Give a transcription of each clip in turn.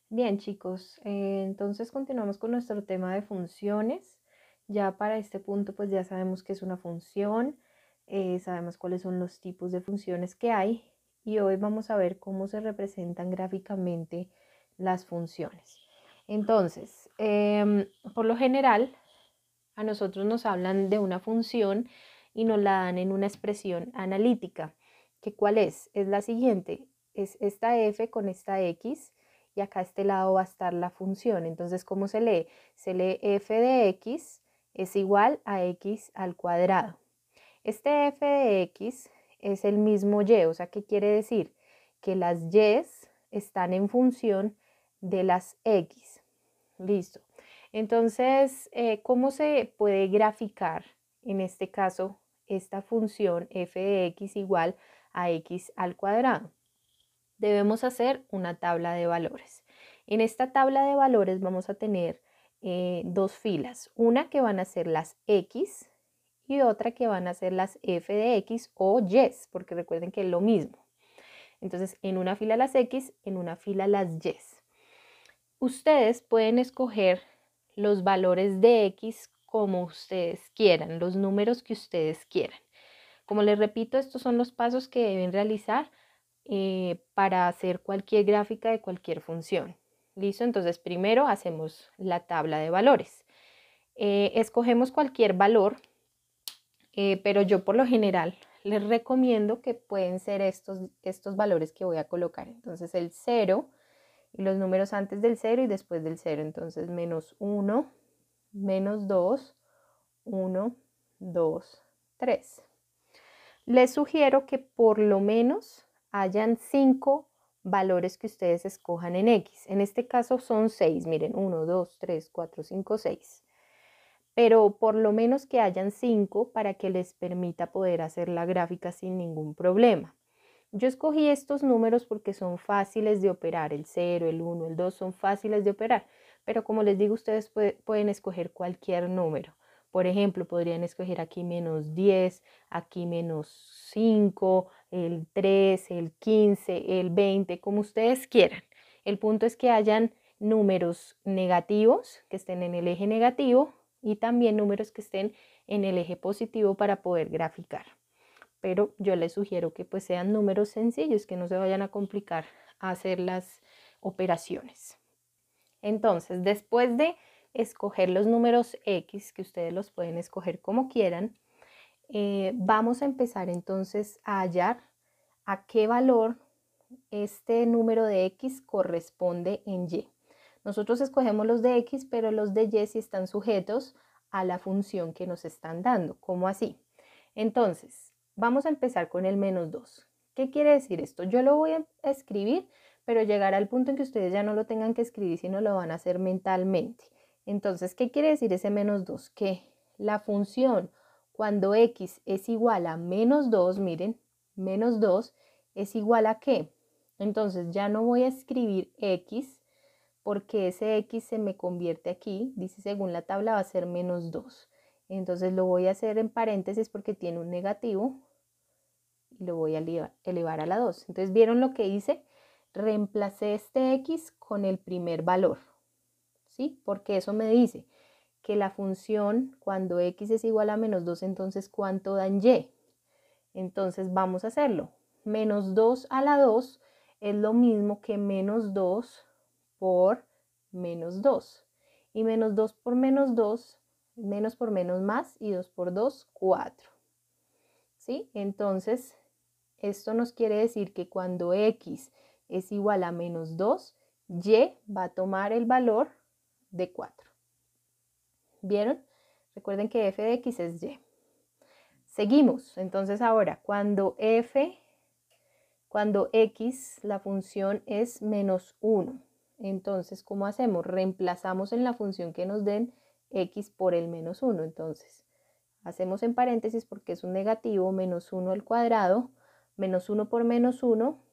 Bien, chicos, entonces continuamos con nuestro tema de funciones. Ya para este punto, pues ya sabemos qué es una función, sabemos cuáles son los tipos de funciones que hay y hoy vamos a ver cómo se representan gráficamente las funciones. Entonces, por lo general, a nosotros nos hablan de una función y nos la dan en una expresión analítica, que ¿cuál es? Es la siguiente, es esta f con esta x y acá a este lado va a estar la función. Entonces, ¿cómo se lee? Se lee f de x es igual a x al cuadrado. Este f de x es el mismo y, o sea, ¿qué quiere decir? Que las y están en función de las x. Listo. Entonces, ¿cómo se puede graficar en este caso esta función f de x igual a x al cuadrado? Debemos hacer una tabla de valores. En esta tabla de valores vamos a tener dos filas, una que van a ser las x y otra que van a ser las f de x o y, porque recuerden que es lo mismo. Entonces, en una fila las x, en una fila las y. Ustedes pueden escoger los valores de x como ustedes quieran, los números que ustedes quieran. Como les repito, estos son los pasos que deben realizar para hacer cualquier gráfica de cualquier función. ¿Listo? Entonces primero hacemos la tabla de valores. Escogemos cualquier valor, pero yo por lo general les recomiendo que pueden ser estos valores que voy a colocar. Entonces el 0 y los números antes del 0 y después del 0. Entonces menos 1, menos 2, 1, 2, 3. Les sugiero que por lo menos hayan 5 valores que ustedes escojan en X. En este caso son 6, miren, 1, 2, 3, 4, 5, 6. Pero por lo menos que hayan 5 para que les permita poder hacer la gráfica sin ningún problema. Yo escogí estos números porque son fáciles de operar, el 0, el 1, el 2 son fáciles de operar, pero como les digo, ustedes pueden escoger cualquier número. Por ejemplo, podrían escoger aquí menos 10, aquí menos 5, el 3, el 15, el 20, como ustedes quieran. El punto es que hayan números negativos, que estén en el eje negativo, y también números que estén en el eje positivo para poder graficar. Pero yo les sugiero que pues sean números sencillos, que no se vayan a complicar a hacer las operaciones. Entonces, después de escoger los números X, que ustedes los pueden escoger como quieran, vamos a empezar entonces a hallar a qué valor este número de X corresponde en Y. Nosotros escogemos los de X, pero los de Y sí están sujetos a la función que nos están dando. ¿Cómo así? Entonces, vamos a empezar con el menos 2. ¿Qué quiere decir esto? Yo lo voy a escribir, pero llegará al punto en que ustedes ya no lo tengan que escribir, sino lo van a hacer mentalmente. Entonces, ¿qué quiere decir ese menos 2? Que la función cuando x es igual a menos 2, miren, menos 2 es igual a ¿qué? Entonces ya no voy a escribir x porque ese x se me convierte aquí, dice según la tabla va a ser menos 2. Entonces lo voy a hacer en paréntesis porque tiene un negativo y lo voy a elevar a la 2. Entonces, ¿vieron lo que hice? Reemplacé este x con el primer valor, ¿sí? Porque eso me dice que la función cuando x es igual a menos 2, entonces ¿cuánto da en y? Entonces vamos a hacerlo. Menos 2 a la 2 es lo mismo que menos 2 por menos 2. Y menos 2 por menos 2, menos por menos más, y 2 por 2, 4. ¿Sí? Entonces, esto nos quiere decir que cuando x es igual a menos 2, y va a tomar el valor de 4. ¿Vieron? Recuerden que f de x es y. Seguimos. Entonces ahora, cuando x, la función es menos 1. Entonces, ¿cómo hacemos? Reemplazamos en la función que nos den x por el menos 1. Entonces, hacemos en paréntesis porque es un negativo, menos 1 al cuadrado, menos 1 por menos 1,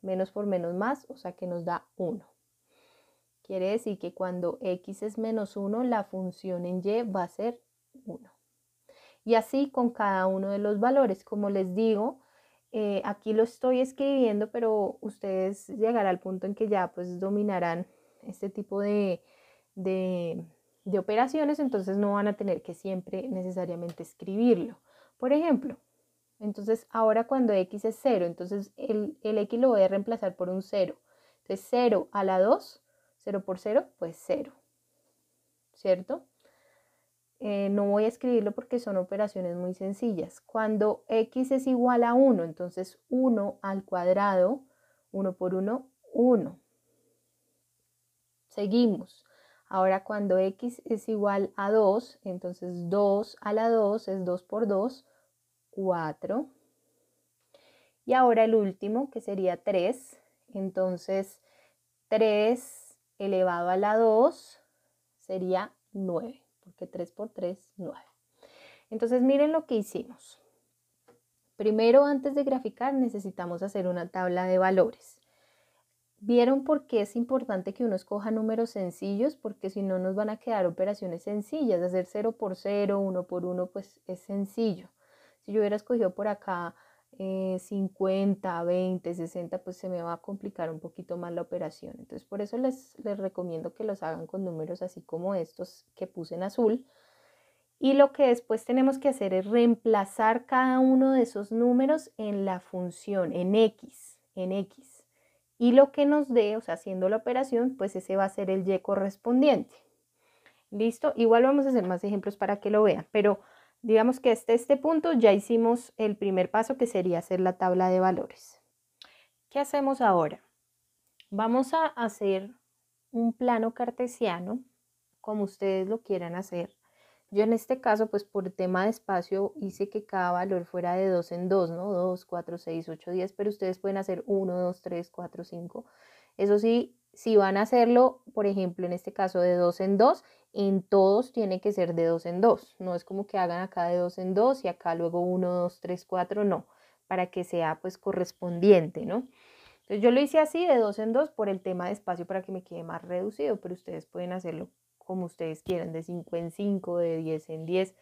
menos por menos más, o sea que nos da 1. Quiere decir que cuando x es menos 1, la función en y va a ser 1. Y así con cada uno de los valores, como les digo, aquí lo estoy escribiendo, pero ustedes llegarán al punto en que ya pues dominarán este tipo de operaciones, entonces no van a tener que siempre necesariamente escribirlo. Por ejemplo, entonces ahora cuando x es 0, entonces el x lo voy a reemplazar por un 0. Entonces 0 a la 2, 0 por 0, pues 0, ¿cierto? No voy a escribirlo porque son operaciones muy sencillas. Cuando x es igual a 1, entonces 1 al cuadrado, 1 por 1, 1. Seguimos. Ahora cuando x es igual a 2, entonces 2 a la 2 es 2 por 2, 4. Y ahora el último, que sería 3. Entonces 3 elevado a la 2 sería 9, porque 3 por 3, 9. Entonces miren lo que hicimos. Primero, antes de graficar, necesitamos hacer una tabla de valores. ¿Vieron por qué es importante que uno escoja números sencillos? Porque si no nos van a quedar operaciones sencillas. Hacer 0 por 0, 1 por 1, pues es sencillo. Si yo hubiera escogido por acá 50, 20, 60, pues se me va a complicar un poquito más la operación. Entonces por eso les recomiendo que los hagan con números así como estos que puse en azul. Y lo que después tenemos que hacer es reemplazar cada uno de esos números en la función, en x. Y lo que nos dé, o sea, haciendo la operación, pues ese va a ser el y correspondiente. ¿Listo? Igual vamos a hacer más ejemplos para que lo vean, pero digamos que hasta este punto ya hicimos el primer paso, que sería hacer la tabla de valores. ¿Qué hacemos ahora? Vamos a hacer un plano cartesiano, como ustedes lo quieran hacer. Yo en este caso, pues por tema de espacio, hice que cada valor fuera de 2 en 2, ¿no? 2, 4, 6, 8, 10, pero ustedes pueden hacer 1, 2, 3, 4, 5. Eso sí, si van a hacerlo, por ejemplo, en este caso de 2 en 2, en todos tiene que ser de 2 en 2. No es como que hagan acá de 2 en 2 y acá luego 1, 2, 3, 4, no. Para que sea pues correspondiente, ¿no? Entonces yo lo hice así de 2 en 2 por el tema de espacio para que me quede más reducido, pero ustedes pueden hacerlo como ustedes quieran, de 5 en 5, de 10 en 10,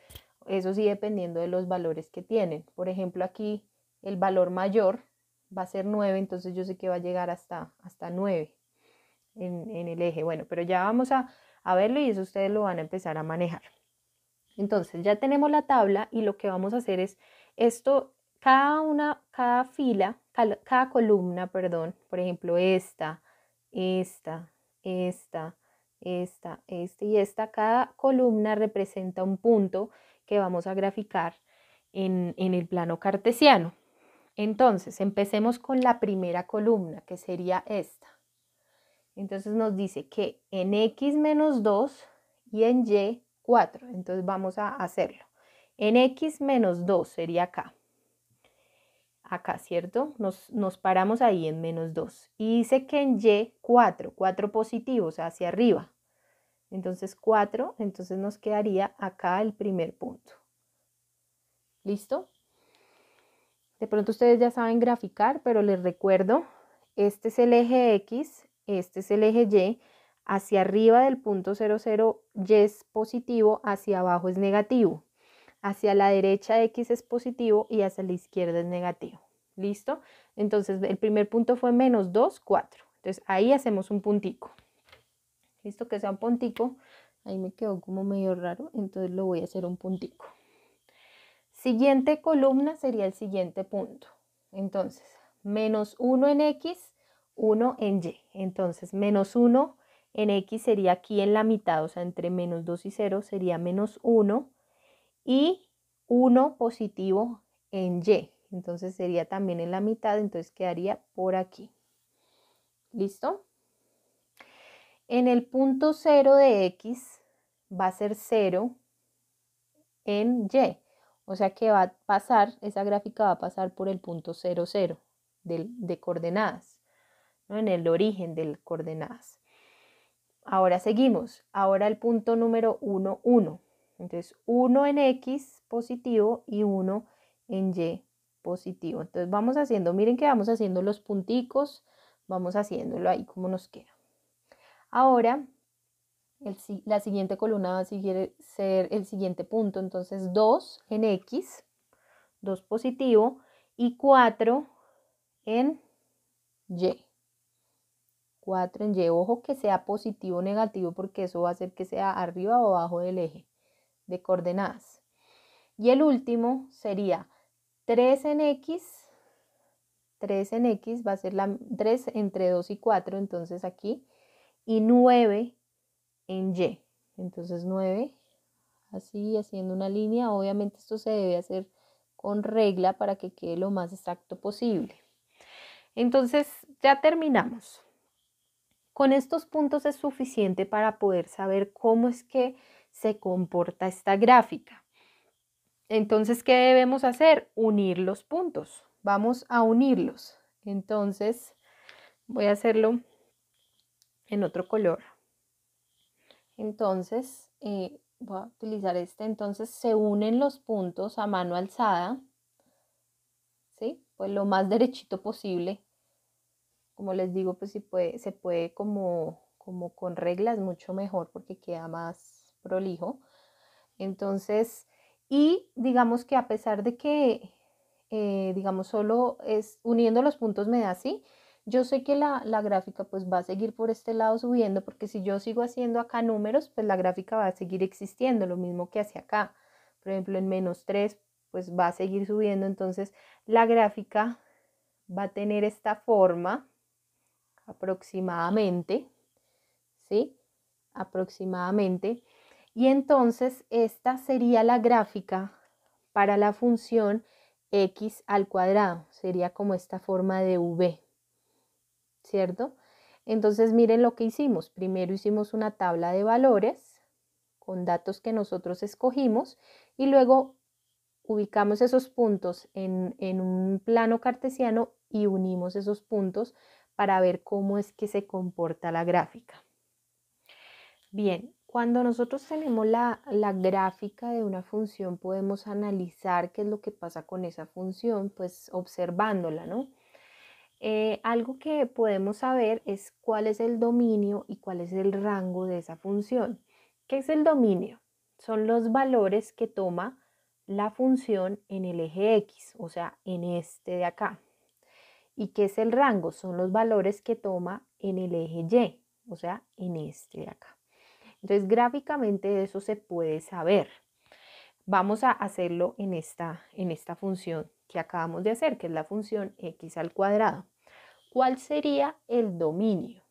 eso sí dependiendo de los valores que tienen. Por ejemplo, aquí el valor mayor va a ser 9, entonces yo sé que va a llegar hasta 9 en el eje. Bueno, pero ya vamos a verlo y eso ustedes lo van a empezar a manejar. Entonces ya tenemos la tabla y lo que vamos a hacer es esto, cada fila, cada columna, perdón, por ejemplo, esta y esta, cada columna representa un punto que vamos a graficar en el plano cartesiano. Entonces, empecemos con la primera columna, que sería esta. Entonces nos dice que en x menos 2 y en y 4. Entonces vamos a hacerlo. En x menos 2 sería acá. Acá, ¿cierto? Nos paramos ahí en menos 2. Y dice que en y 4 positivos hacia arriba. Entonces 4, entonces nos quedaría acá el primer punto. ¿Listo? De pronto ustedes ya saben graficar, pero les recuerdo, este es el eje X, este es el eje Y, hacia arriba del punto 0, 0, Y es positivo, hacia abajo es negativo. Hacia la derecha X es positivo y hacia la izquierda es negativo. ¿Listo? Entonces el primer punto fue menos 2, 4. Entonces ahí hacemos un puntico. ¿Listo? Que sea un puntico. Ahí me quedó como medio raro, entonces lo voy a hacer un puntico. Siguiente columna sería el siguiente punto. Entonces, menos 1 en X, 1 en Y. Entonces, menos 1 en X sería aquí en la mitad, o sea, entre menos 2 y 0 sería menos 1. Y 1 positivo en Y. Entonces, sería también en la mitad, entonces quedaría por aquí. ¿Listo? En el punto 0 de X va a ser 0 en Y. O sea que va a pasar, esa gráfica va a pasar por el punto 0, 0 de coordenadas, ¿no? En el origen de coordenadas. Ahora seguimos. Ahora el punto número 1, 1. Entonces 1 en X positivo y 1 en Y positivo. Entonces vamos haciendo, miren que vamos haciendo los punticos, vamos haciéndolo ahí como nos queda. Ahora la siguiente columna va a ser el siguiente punto, entonces 2 en X, 2 positivo, y 4 en Y, 4 en Y. Ojo que sea positivo o negativo porque eso va a hacer que sea arriba o abajo del eje de coordenadas. Y el último sería 3 en X. 3 en X va a ser 3 entre 2 y 4, entonces aquí. Y 9 en Y. Entonces 9, así haciendo una línea. Obviamente esto se debe hacer con regla para que quede lo más exacto posible. Entonces ya terminamos. Con estos puntos es suficiente para poder saber cómo es que se comporta esta gráfica. Entonces, ¿qué debemos hacer? Unir los puntos. Vamos a unirlos. Entonces, voy a hacerlo en otro color. Entonces, voy a utilizar este. Entonces, se unen los puntos a mano alzada. ¿Sí? Pues lo más derechito posible. Como les digo, pues se puede como con reglas mucho mejor porque queda más prolijo. Entonces, y digamos que a pesar de que, digamos, solo es uniendo los puntos me da así, yo sé que la gráfica pues va a seguir por este lado subiendo porque si yo sigo haciendo acá números, pues la gráfica va a seguir existiendo, lo mismo que hacia acá. Por ejemplo, en -3 pues va a seguir subiendo, entonces la gráfica va a tener esta forma aproximadamente, ¿sí? Aproximadamente. Y entonces esta sería la gráfica para la función x al cuadrado. Sería como esta forma de v, ¿cierto? Entonces miren lo que hicimos. Primero hicimos una tabla de valores con datos que nosotros escogimos y luego ubicamos esos puntos en un plano cartesiano y unimos esos puntos para ver cómo es que se comporta la gráfica. Bien, cuando nosotros tenemos la gráfica de una función, podemos analizar qué es lo que pasa con esa función, pues observándola, ¿no? Algo que podemos saber es cuál es el dominio y cuál es el rango de esa función. ¿Qué es el dominio? Son los valores que toma la función en el eje X, o sea, en este de acá. ¿Y qué es el rango? Son los valores que toma en el eje Y, o sea, en este de acá. Entonces, gráficamente eso se puede saber. Vamos a hacerlo en esta función que acabamos de hacer, que es la función x al cuadrado. ¿Cuál sería el dominio?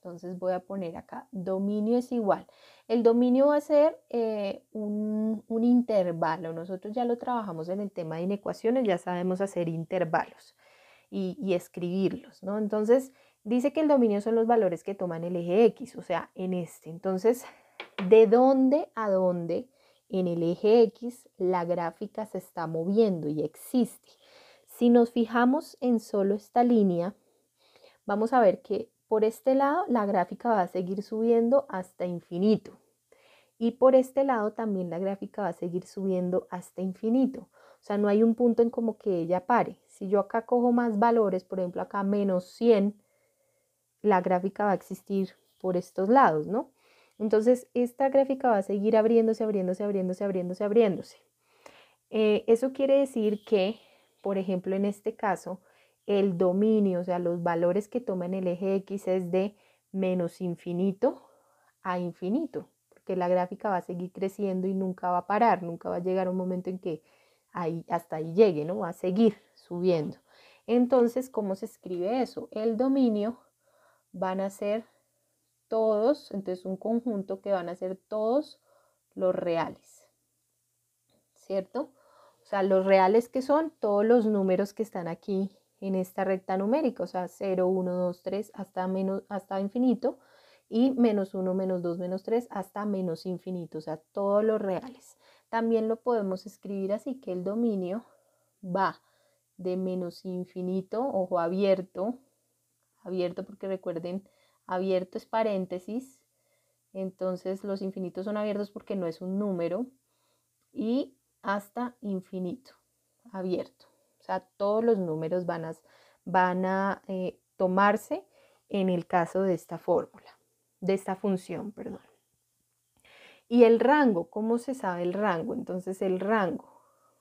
Entonces voy a poner acá, dominio es igual. El dominio va a ser un intervalo. Nosotros ya lo trabajamos en el tema de inecuaciones, ya sabemos hacer intervalos y escribirlos, ¿no? Entonces, dice que el dominio son los valores que toman el eje X, o sea, en este. Entonces, ¿de dónde a dónde en el eje X la gráfica se está moviendo y existe? Si nos fijamos en solo esta línea, vamos a ver que por este lado la gráfica va a seguir subiendo hasta infinito. Y por este lado también la gráfica va a seguir subiendo hasta infinito. O sea, no hay un punto en como que ella pare. Si yo acá cojo más valores, por ejemplo acá -100, la gráfica va a existir por estos lados, ¿no? Entonces esta gráfica va a seguir abriéndose, abriéndose, abriéndose, abriéndose, abriéndose. Eso quiere decir que, por ejemplo, en este caso, el dominio, o sea, los valores que toma en el eje X es de menos infinito a infinito, porque la gráfica va a seguir creciendo y nunca va a parar, nunca va a llegar un momento en que hasta ahí llegue, ¿no? Va a seguir subiendo. Entonces, ¿cómo se escribe eso? El dominio van a ser todos, entonces un conjunto que van a ser todos los reales, ¿cierto? O sea, los reales que son todos los números que están aquí en esta recta numérica, o sea, 0, 1, 2, 3 hasta infinito y -1, -2, -3 hasta menos infinito, o sea, todos los reales. También lo podemos escribir así, que el dominio va de menos infinito, ojo, abierto porque recuerden, abierto es paréntesis, entonces los infinitos son abiertos porque no es un número, y hasta infinito, abierto. O sea, todos los números van a tomarse en el caso de esta fórmula, de esta función, perdón. Y el rango, ¿cómo se sabe el rango? Entonces el rango,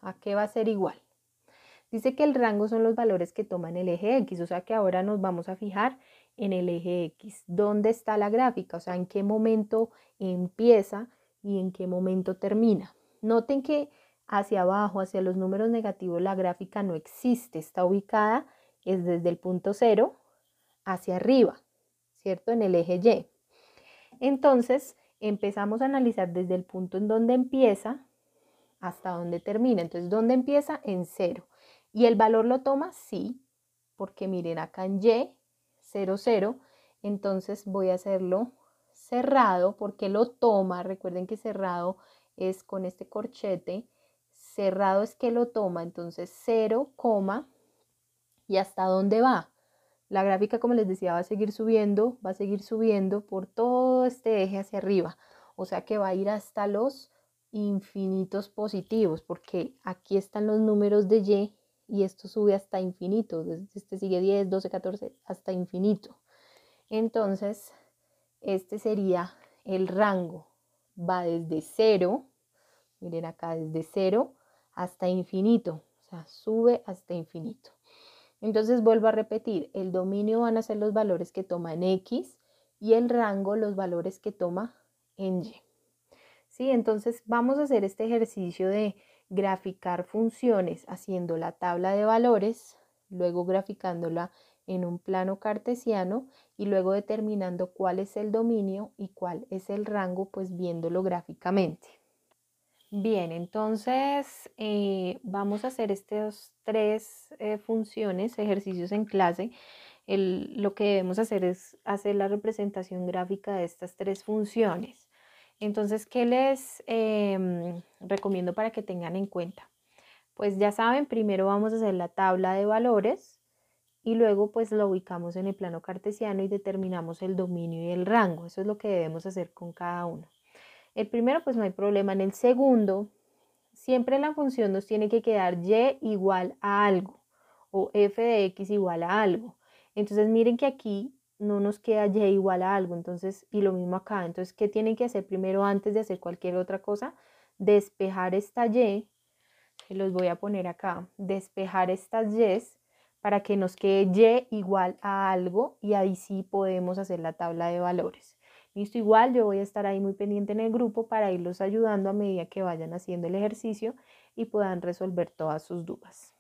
¿a qué va a ser igual? Dice que el rango son los valores que toman el eje X, o sea que ahora nos vamos a fijar en el eje X. ¿Dónde está la gráfica? O sea, en qué momento empieza y en qué momento termina. Noten que hacia abajo, hacia los números negativos, la gráfica no existe, está ubicada es desde el punto 0 hacia arriba, ¿cierto? En el eje Y. Entonces, empezamos a analizar desde el punto en donde empieza hasta donde termina. Entonces, ¿dónde empieza? En 0. ¿Y el valor lo toma? Sí, porque miren acá en Y, 0, 0. Entonces voy a hacerlo cerrado porque lo toma. Recuerden que cerrado es con este corchete. Cerrado es que lo toma. Entonces 0, ¿y hasta dónde va? La gráfica, como les decía, va a seguir subiendo por todo este eje hacia arriba. O sea que va a ir hasta los infinitos positivos, porque aquí están los números de Y esto sube hasta infinito. Este sigue 10, 12, 14, hasta infinito. Entonces, este sería el rango. Va desde 0, miren acá, desde 0 hasta infinito. O sea, sube hasta infinito. Entonces vuelvo a repetir, el dominio van a ser los valores que toma en X y el rango los valores que toma en Y. ¿Sí? Entonces vamos a hacer este ejercicio de graficar funciones haciendo la tabla de valores, luego graficándola en un plano cartesiano y luego determinando cuál es el dominio y cuál es el rango, pues viéndolo gráficamente. Bien, entonces vamos a hacer estas tres funciones, ejercicios en clase. Lo que debemos hacer es hacer la representación gráfica de estas tres funciones. Entonces, ¿qué les recomiendo para que tengan en cuenta? Pues ya saben, primero vamos a hacer la tabla de valores y luego pues lo ubicamos en el plano cartesiano y determinamos el dominio y el rango. Eso es lo que debemos hacer con cada uno. El primero pues no hay problema. En el segundo, siempre la función nos tiene que quedar y igual a algo o f de x igual a algo. Entonces miren que aquí no nos queda y igual a algo, entonces, y lo mismo acá. Entonces, ¿qué tienen que hacer primero antes de hacer cualquier otra cosa? Despejar esta y, que los voy a poner acá, despejar estas y's para que nos quede y igual a algo y ahí sí podemos hacer la tabla de valores. Listo, igual yo voy a estar ahí muy pendiente en el grupo para irlos ayudando a medida que vayan haciendo el ejercicio y puedan resolver todas sus dudas.